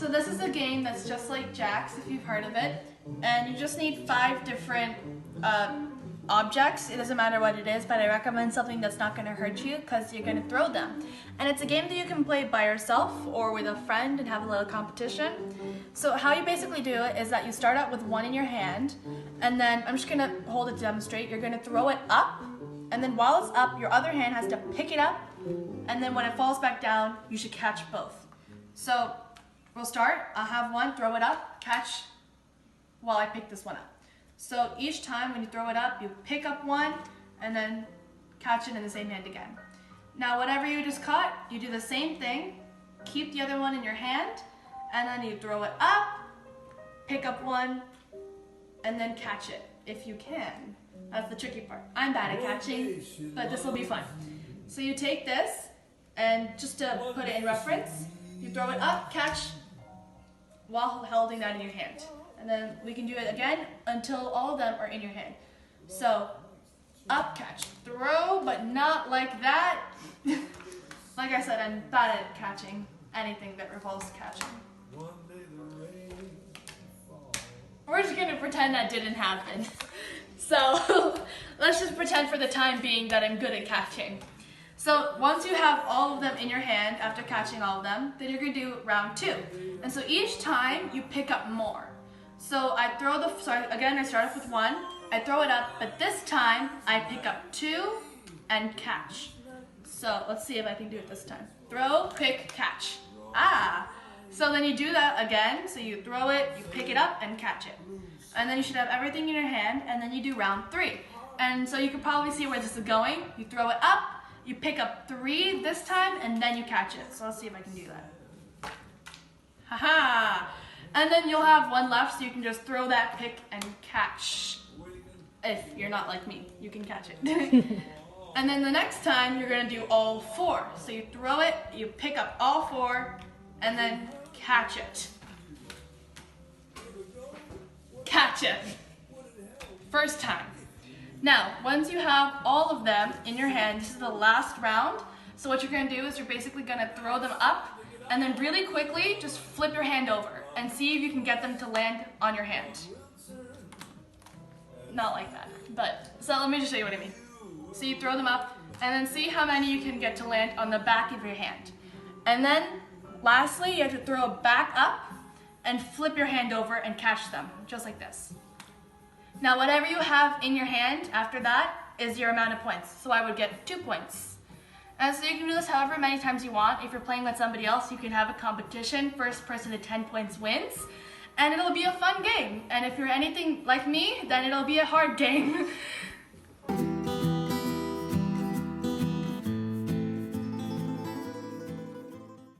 So this is a game that's just like Jack's, if you've heard of it, and you just need 5 different objects. It doesn't matter what it is, but I recommend something that's not going to hurt you because you're going to throw them. And it's a game that you can play by yourself or with a friend and have a little competition. So how you basically do it is that you start out with one in your hand, and then I'm just going to hold it to demonstrate. You're going to throw it up, and then while it's up, your other hand has to pick it up, and then when it falls back down, you should catch both. So we'll start. I'll have one, throw it up, catch while I pick this one up. So each time when you throw it up, you pick up one and then catch it in the same hand again. Now whatever you just caught, you do the same thing. Keep the other one in your hand, and then you throw it up, pick up one, and then catch it if you can. That's the tricky part. I'm bad at catching, but this will be fun. So you take this, and just to put it in reference, you throw it up, catch, while holding that in your hand. And then we can do it again until all of them are in your hand. So, up, catch, throw, but not like that. Like I said, I'm bad at catching anything that revolves catching. We're just gonna pretend that didn't happen. So, let's just pretend for the time being that I'm good at catching. So once you have all of them in your hand after catching all of them, then you're gonna do round 2. And so each time you pick up more. So I start off with 1, I throw it up, but this time I pick up 2 and catch. So let's see if I can do it this time. Throw, pick, catch. So then you do that again. So you throw it, you pick it up and catch it. And then you should have everything in your hand, and then you do round 3. And so you can probably see where this is going. You throw it up, you pick up 3 this time, and then you catch it. So let's see if I can do that. Haha! And then you'll have 1 left, so you can just throw that, pick, and catch. If you're not like me, you can catch it. And then the next time, you're gonna do all 4. So you throw it, you pick up all 4, and then catch it. Catch it. First time. Now, once you have all of them in your hand, this is the last round. So what you're gonna do is you're basically gonna throw them up, and then really quickly, just flip your hand over and see if you can get them to land on your hand. Not like that, but, so let me just show you what I mean. So you throw them up, and then see how many you can get to land on the back of your hand. And then, lastly, you have to throw it back up and flip your hand over and catch them, just like this. Now, whatever you have in your hand after that is your amount of points. So I would get 2 points. And so you can do this however many times you want. If you're playing with somebody else, you can have a competition. First person to 10 points wins. And it'll be a fun game. And if you're anything like me, then it'll be a hard game.